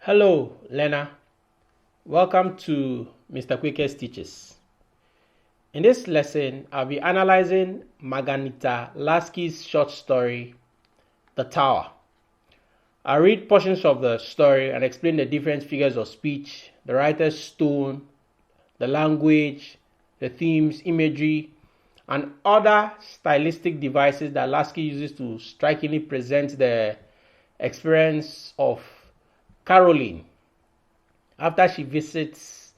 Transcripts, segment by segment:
Hello, Lena. Welcome to Mr. Quickest Teaches. In this lesson, I'll be analyzing Marghanita Laski's short story, The Tower. I'll read portions of the story and explain the different figures of speech, the writer's tone, the language, the themes, imagery, and other stylistic devices that Laski uses to strikingly present the experience of Caroline after she visits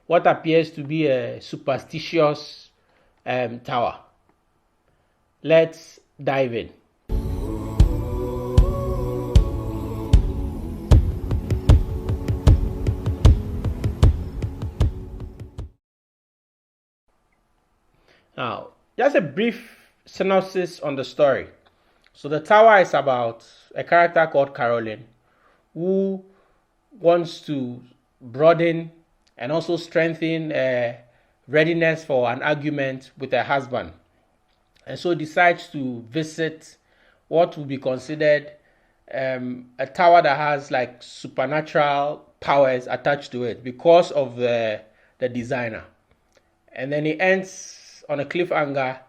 what appears to be a superstitious tower. Let's dive in. Now, just a brief synopsis on the story. So the tower is about a character called Caroline who wants to broaden and also strengthen readiness for an argument with her husband, and so decides to visit what would be considered a tower that has like supernatural powers attached to it because of the designer. And then it ends on a cliffhanger.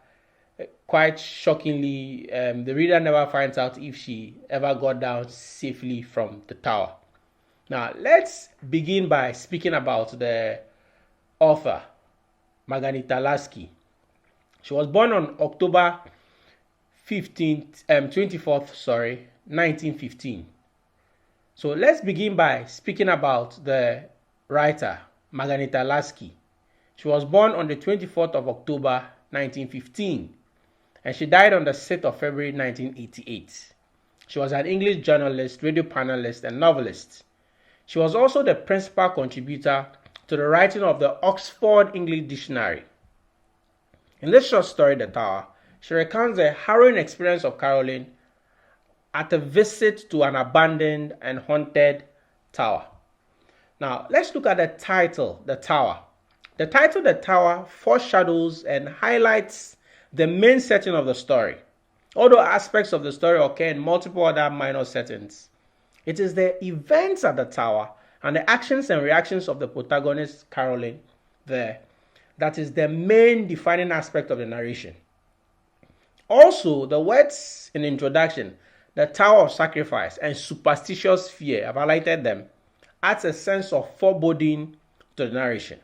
Quite shockingly, the reader never finds out if she ever got down safely from the tower. Now, let's begin by speaking about the author, Marghanita Laski. She was born on October 24th, 1915. So let's begin by speaking about the writer, Marghanita Laski. She was born on the 24th of October, 1915, and she died on the 6th of February, 1988. She was an English journalist, radio panelist, and novelist. She was also the principal contributor to the writing of the Oxford English Dictionary. In this short story, The Tower, she recounts the harrowing experience of Caroline at a visit to an abandoned and haunted tower. Now, let's look at the title, The Tower. The title, The Tower, foreshadows and highlights the main setting of the story. Although aspects of the story occur in multiple other minor settings, it is the events at the tower and the actions and reactions of the protagonist, Caroline, there, that is the main defining aspect of the narration. Also, the words in the introduction, the Tower of Sacrifice and superstitious fear, I've highlighted them, adds a sense of foreboding to the narration.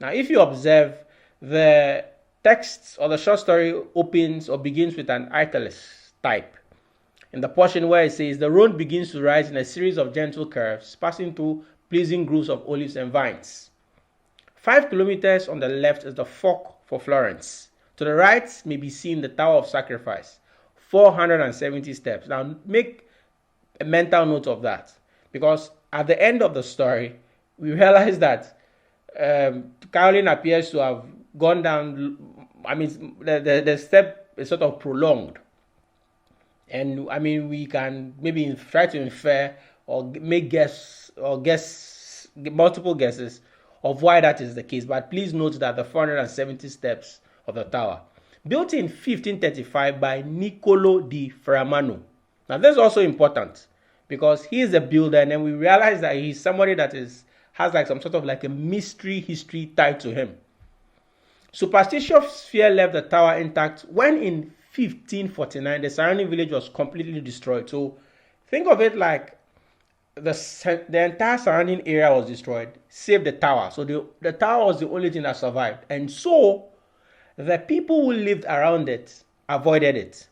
Now, if you observe, the text or the short story opens or begins with an italics type. In the portion where it says, the road begins to rise in a series of gentle curves, passing through pleasing groves of olives and vines. 5 kilometers on the left is the fork for Florence. To the right may be seen the Tower of Sacrifice, 470 steps. Now make a mental note of that, because at the end of the story, we realize that Caroline appears to have gone down. I mean, the step is sort of prolonged. And I mean, we can maybe try to infer or make multiple guesses of why that is the case. But please note that the 470 steps of the tower, built in 1535 by Niccolo di Ferramano. Now, this is also important because he is a builder, and then we realize that he's somebody that has like some sort of like a mystery history tied to him. Superstitious fear left the tower intact when in 1549 the surrounding village was completely destroyed. So think of it like the entire surrounding area was destroyed, save the tower. So the tower was the only thing that survived, and so the people who lived around it avoided it.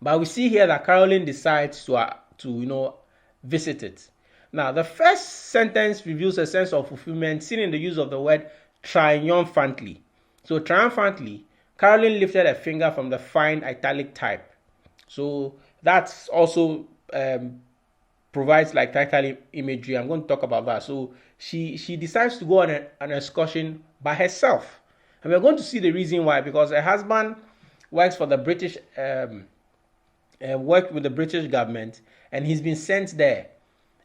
But we see here that Caroline decides to visit it. Now, the first sentence reveals a sense of fulfillment seen in the use of the word triumphantly. So triumphantly, Caroline lifted a finger from the fine italic type. So that's also provides like tactile imagery. I'm going to talk about that. So she decides to go on an excursion by herself. And we're going to see the reason why, because her husband works for the British, worked with the British government, and he's been sent there.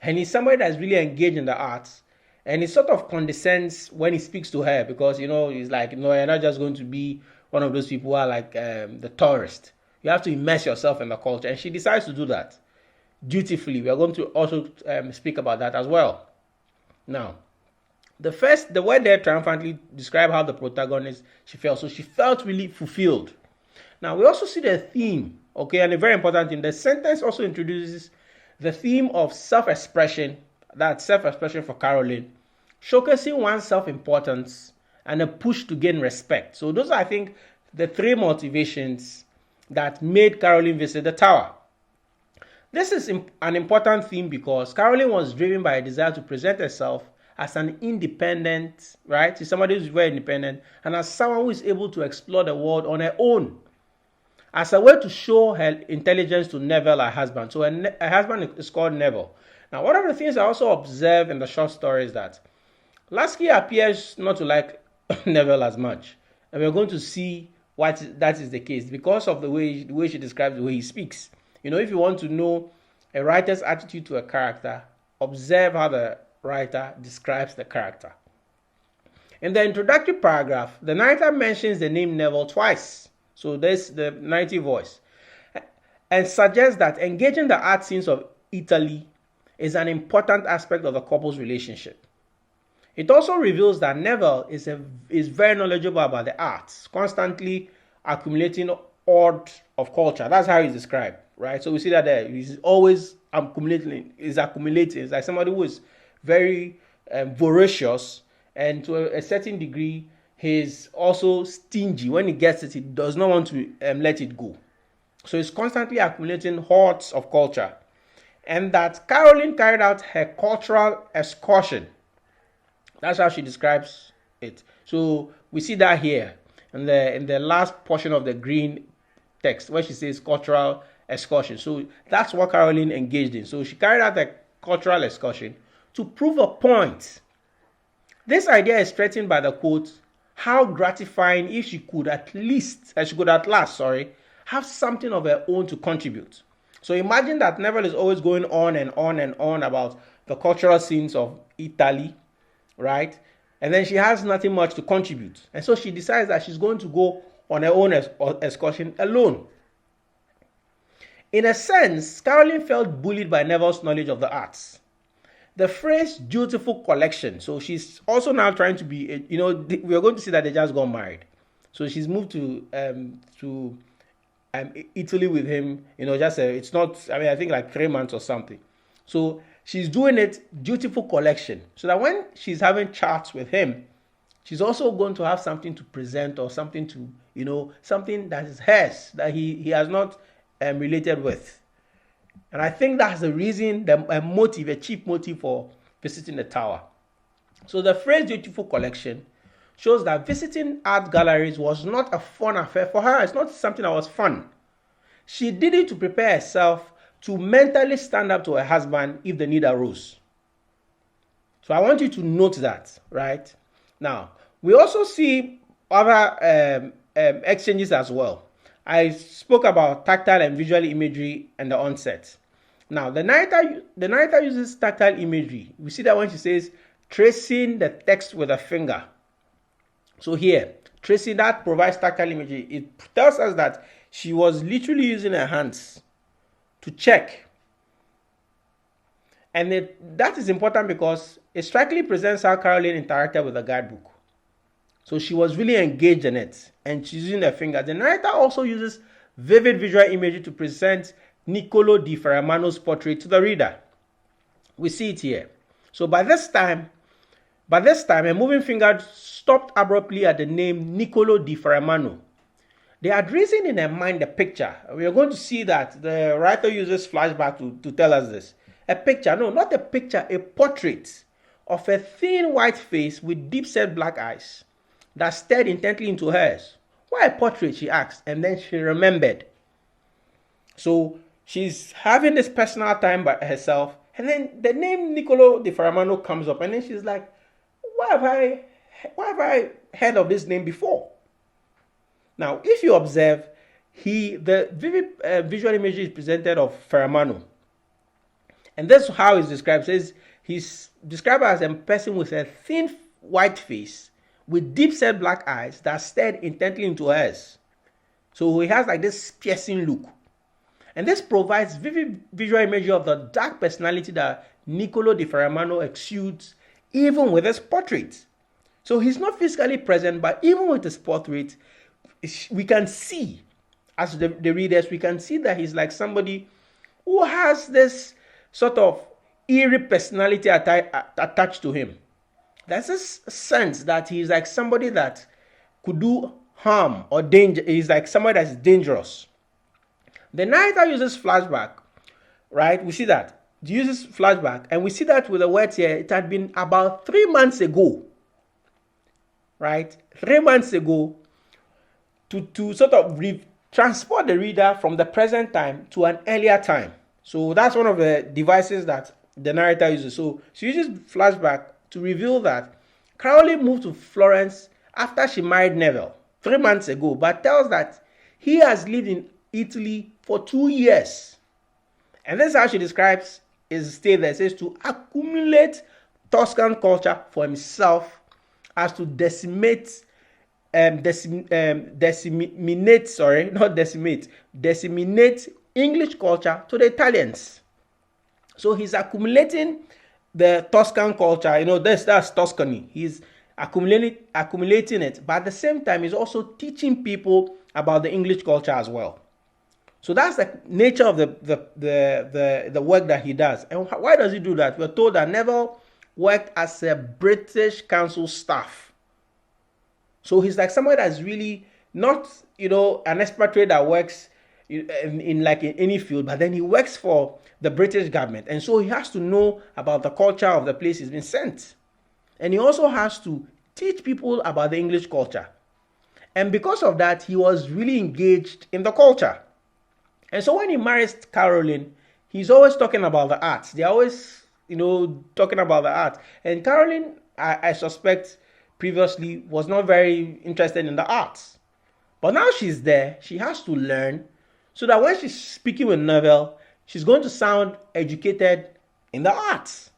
And he's somebody that's really engaged in the arts. And he sort of condescends when he speaks to her because, he's like, no, you're not just going to be one of those people who are like the tourist. You have to immerse yourself in the culture. And she decides to do that. dutifully. We are going to also speak about that as well. Now, the word there triumphantly describe how the protagonist she felt. So she felt really fulfilled. Now we also see the theme, okay, and a very important thing. The sentence also introduces the theme of self-expression. That's self-expression for Caroline, showcasing one's self-importance and a push to gain respect. So those are, I think, the three motivations that made Caroline visit the tower. This is an important theme because Caroline was driven by a desire to present herself as an independent, right? She's somebody who's very independent, and as someone who is able to explore the world on her own, as a way to show her intelligence to Neville, her husband. So her husband is called Neville. Now, one of the things I also observe in the short story is that Laski appears not to like Neville as much, and we're going to see why that is the case because of the way she describes the way he speaks. You know, if you want to know a writer's attitude to a character, observe how the writer describes the character. In the introductory paragraph, the narrator mentions the name Neville twice. So there's the narrative voice, and suggests that engaging the art scenes of Italy is an important aspect of the couple's relationship. It also reveals that Neville is very knowledgeable about the arts, constantly accumulating hoard of culture. That's how he's described, right? So we see that there he's always accumulating. He's like somebody who is very voracious, and to a certain degree, he's also stingy. When he gets it, he does not want to let it go. So he's constantly accumulating hoards of culture. And that Caroline carried out her cultural excursion. That's how she describes it. So we see that here in the last portion of the green text where she says cultural excursion. So that's what Caroline engaged in. So she carried out the cultural excursion to prove a point. This idea is strengthened by the quote, how gratifying if she could at last have something of her own to contribute. So imagine that Neville is always going on and on and on about the cultural scenes of Italy, right? And then she has nothing much to contribute. And so she decides that she's going to go on her own excursion alone. In a sense, Caroline felt bullied by Neville's knowledge of the arts. The phrase dutiful collection, so she's also now trying to be, we are going to see that they just got married. So she's moved to Italy with him, it's not, I think like 3 months or something. So she's doing it dutiful collection, so that when she's having chats with him, she's also going to have something to present or something to, something that is hers, that he has not related with. And I think that's the reason, a cheap motive for visiting the tower. So the phrase dutiful collection shows that visiting art galleries was not a fun affair for her. It's not something that was fun. She did it to prepare herself to mentally stand up to her husband if the need arose. So I want you to note that, right? Now, we also see other exchanges as well. I spoke about tactile and visual imagery and the onset. Now, the narrator uses tactile imagery. We see that when she says, tracing the text with a finger. So here, tracing, that provides tactile imagery. It tells us that she was literally using her hands to check. And that is important because it strikingly presents how Caroline interacted with the guidebook. So she was really engaged in it, and she's using her fingers. The narrator also uses vivid visual imagery to present Niccolo di Ferramano's portrait to the reader. We see it here. So by this time, a moving finger stopped abruptly at the name Niccolo di Ferramano. They had risen in her mind a picture. We are going to see that the writer uses flashback to tell us this. A picture, no, not a picture, a portrait of a thin white face with deep-set black eyes that stared intently into hers. Why a portrait, she asked, and then she remembered. So she's having this personal time by herself, and then the name Niccolo di Ferramano comes up, and then she's like, why have I heard of this name before? Now, if you observe, the vivid visual imagery is presented of Ferramano, and that's how he's described. It says he's described as a person with a thin white face with deep-set black eyes that stared intently into hers. So he has like this piercing look. And this provides vivid visual imagery of the dark personality that Niccolo di Ferramano exudes even with his portrait. So he's not physically present, but even with his portrait, we can see, as the readers, we can see that he's like somebody who has this sort of eerie personality attached to him. There's this sense that he's like somebody that could do harm or danger. He's like somebody that's dangerous. The narrator uses flashback, right? We see that. He uses flashback, and we see that with the words here, it had been about 3 months ago, right? 3 months ago, to sort of transport the reader from the present time to an earlier time. So that's one of the devices that the narrator uses. So she uses flashback to reveal that Caroline moved to Florence after she married Neville 3 months ago, but tells that he has lived in Italy for 2 years. And this is how she describes his stay there. It says to accumulate Tuscan culture for himself as to disseminate English culture to the Italians. So he's accumulating the Tuscan culture, that's Tuscany. He's accumulating it, but at the same time, he's also teaching people about the English culture as well. So that's the nature of the work that he does. And why does he do that? We're told that Neville worked as a British council staff. So he's like somebody that's really not, an expatriate that works in any field, but then he works for the British government. And so he has to know about the culture of the place he's been sent. And he also has to teach people about the English culture. And because of that, he was really engaged in the culture. And so when he marries Caroline, he's always talking about the arts. They're always, talking about the art. And Caroline, I suspect, previously was not very interested in the arts. But now she's there. She has to learn so that when she's speaking with Neville, she's going to sound educated in the arts.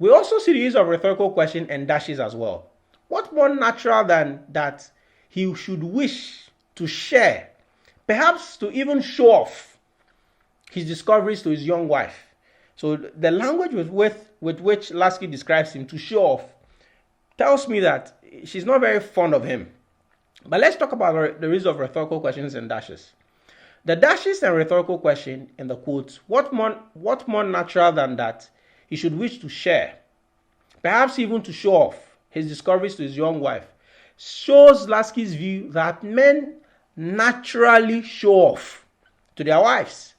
We also see the use of rhetorical question and dashes as well. What more natural than that he should wish to share, perhaps to even show off his discoveries to his young wife. So the language with which Laski describes him, to show off, tells me that she's not very fond of him. But let's talk about the use of rhetorical questions and dashes. The dashes and rhetorical question in the quotes, what more natural than that he should wish to share, perhaps even to show off his discoveries to his young wife, shows Laski's view that men naturally show off to their wives.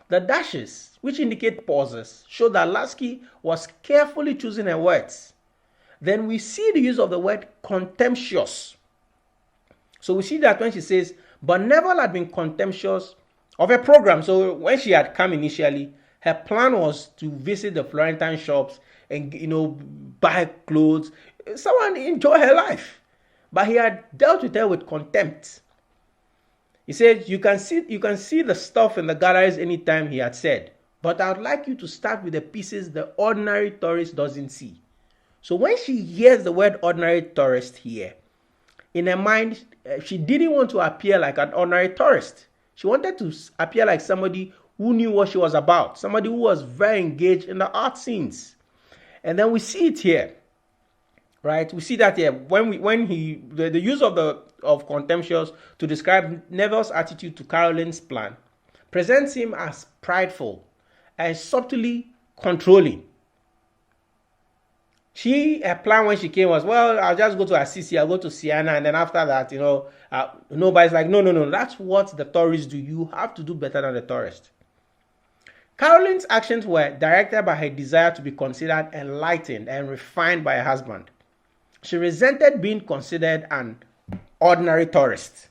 The dashes, which indicate pauses, show that Laski was carefully choosing her words. Then we see the use of the word contemptuous. So we see that when she says, but Neville had been contemptuous of her program. So when she had come initially, her plan was to visit the Florentine shops and, buy clothes. Someone enjoy her life. But he had dealt with her with contempt. He said, you can see the stuff in the galleries anytime, he had said. But I would like you to start with the pieces the ordinary tourist doesn't see. So when she hears the word ordinary tourist here, in her mind, she didn't want to appear like an ordinary tourist. She wanted to appear like somebody who knew what she was about, somebody who was very engaged in the art scenes. And then we see it here, right? We see that here when the use of contemptuous to describe Neville's attitude to Caroline's plan presents him as prideful and subtly controlling. Her plan when she came was, well, I'll just go to Assisi, I'll go to Siena, and then after that, nobody's like, no, that's what the tourists do. You have to do better than the tourist. Caroline's actions were directed by her desire to be considered enlightened and refined by her husband. She resented being considered an ordinary tourist.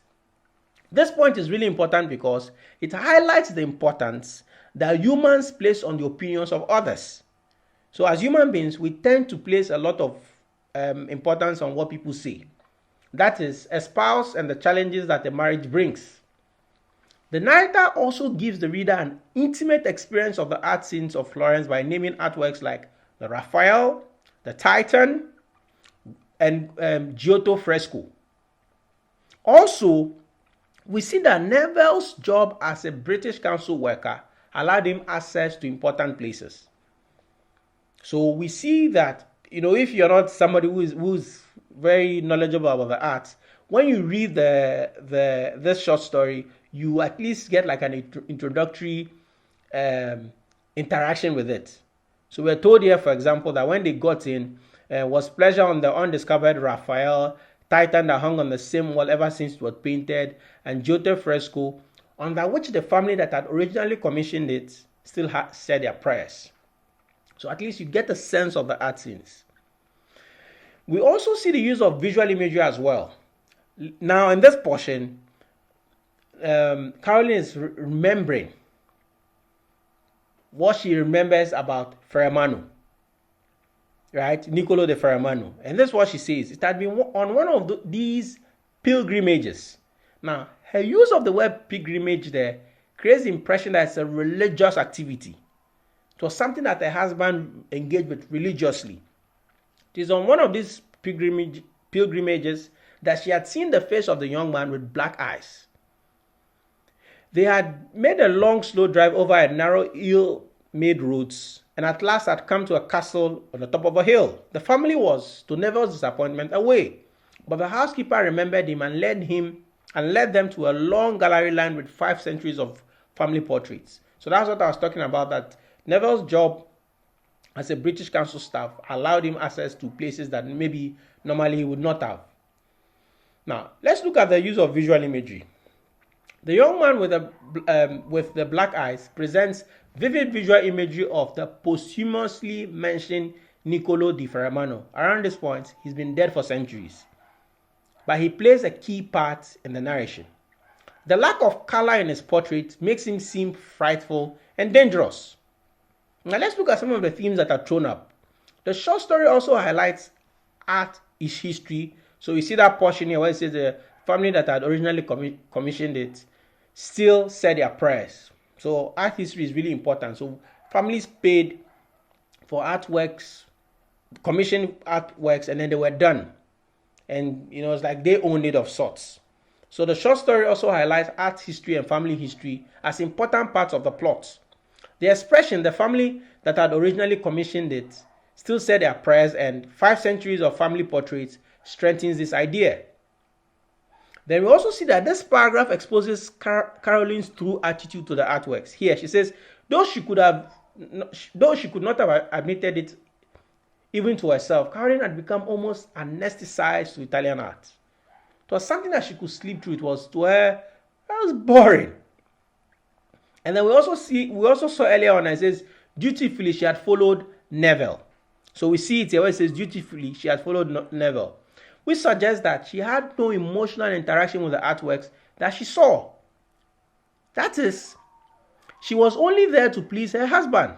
This point is really important because it highlights the importance that humans place on the opinions of others. So as human beings, we tend to place a lot of importance on what people say. That is, a spouse and the challenges that a marriage brings. The narrator also gives the reader an intimate experience of the art scenes of Florence by naming artworks like the Raphael, the Titan, and Giotto fresco. Also, we see that Neville's job as a British Council worker allowed him access to important places. So we see that, if you're not somebody who's very knowledgeable about the arts, when you read this short story, you at least get like an introductory interaction with it. So we're told here, for example, that when they got in, was pleasure on the undiscovered Raphael Titan that hung on the same wall ever since it was painted, and Giotto fresco, under which the family that had originally commissioned it still had said their prayers. So at least you get a sense of the art scenes. We also see the use of visual imagery as well. Now in this portion, Caroline is remembering what she remembers about Fermano, right? Niccolo de Fermano. And this is what she says. It had been on one of these pilgrimages. Now, her use of the word pilgrimage there creates the impression that it's a religious activity. It was something that her husband engaged with religiously. It is on one of these pilgrimages that she had seen the face of the young man with black eyes. They had made a long, slow drive over a narrow, ill-made roads, and at last had come to a castle on the top of a hill. The family was, to Neville's disappointment, away, but the housekeeper remembered him and led them to a long gallery lined with 5 centuries of family portraits. So that's what I was talking about, that Neville's job as a British Council staff allowed him access to places that maybe normally he would not have. Now, let's look at the use of visual imagery. The young man with the black eyes presents vivid visual imagery of the posthumously mentioned Niccolo di Fermano. Around this point, he's been dead for centuries, but he plays a key part in the narration. The lack of color in his portrait makes him seem frightful and dangerous. Now let's look at some of the themes that are thrown up. The short story also highlights art is history. So you see that portion here where it says the family that had originally commissioned it still said their prayers. So art history is really important. So families paid for artworks, commissioned artworks, and then they were done. And it's like they owned it of sorts. So the short story also highlights art history and family history as important parts of the plot. The expression, the family that had originally commissioned it still said their prayers, and 5 centuries of family portraits strengthens this idea. Then we also see that this paragraph exposes Caroline's true attitude to the artworks. Here she says, though she could not have admitted it even to herself, Caroline had become almost anesthetized to Italian art. It was something that she could sleep through. It was to her, that was boring. And then we also saw earlier on, it says, dutifully she had followed Neville. So we see it here where it says dutifully she had followed Neville, which suggests that she had no emotional interaction with the artworks that she saw. That is, she was only there to please her husband.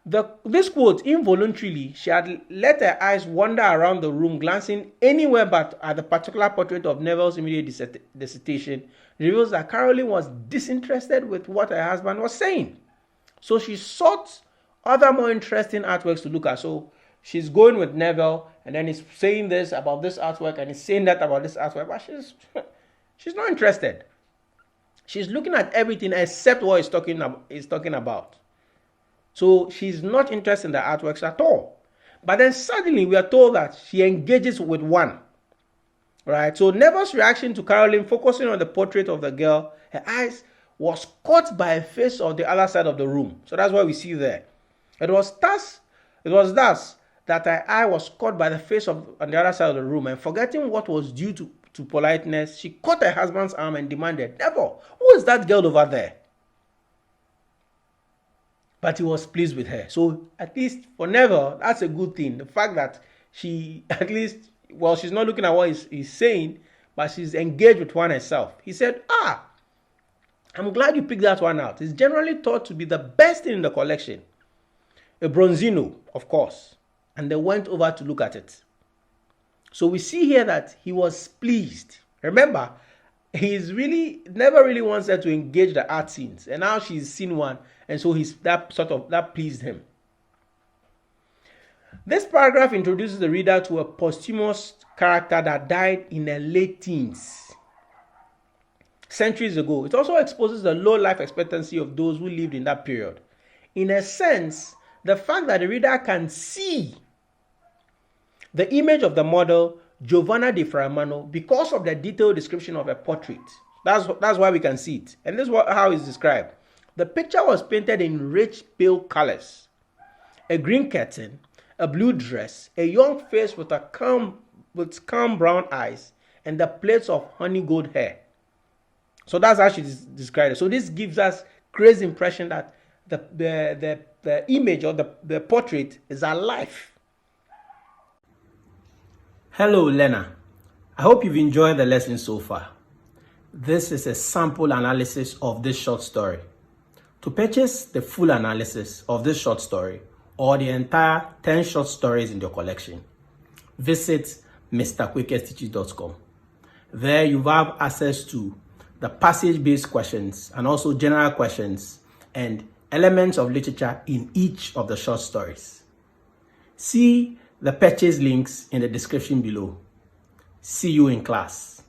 This quote, involuntarily, she had let her eyes wander around the room, glancing anywhere but at the particular portrait of Neville's immediate dissertation, reveals that Caroline was disinterested with what her husband was saying. So she sought other more interesting artworks to look at. So she's going with Neville, and then he's saying this about this artwork, and he's saying that about this artwork, but she's not interested. She's looking at everything except what he's talking about. So she's not interested in the artworks at all. But then suddenly we are told that she engages with one. Right? So Neville's reaction to Caroline focusing on the portrait of the girl, her eyes was caught by a face on the other side of the room. So that's what we see there. It was thus that her eye was caught by the face on the other side of the room, and forgetting what was due to politeness, she caught her husband's arm and demanded, Neville, who is that girl over there? But he was pleased with her. So at least for Neville, that's a good thing. The fact that she at least, she's not looking at what he's saying, but she's engaged with one herself. He said, I'm glad you picked that one out. It's generally thought to be the best thing in the collection. A Bronzino, of course. And they went over to look at it. So we see here that he was pleased. Remember, never really wants her to engage the art scenes. And now she's seen one. And so that pleased him. This paragraph introduces the reader to a posthumous character that died in her late teens. centuries ago. It also exposes the low life expectancy of those who lived in that period. In a sense, the fact that the reader can see the image of the model Giovanna di Fraumano because of the detailed description of a portrait. That's why we can see it. And this is how it's described. The picture was painted in rich pale colors. A green curtain, a blue dress, a young face with calm brown eyes, and the plaits of honey gold hair. So that's how she described it. So this gives us crazy impression that the image or the portrait is alive. Hello, learner. I hope you've enjoyed the lesson so far. This is a sample analysis of this short story. To purchase the full analysis of this short story or the entire 10 short stories in your collection, visit mrquickesteaches.com. There you have access to the passage-based questions and also general questions and elements of literature in each of the short stories. See the purchase links in the description below. See you in class.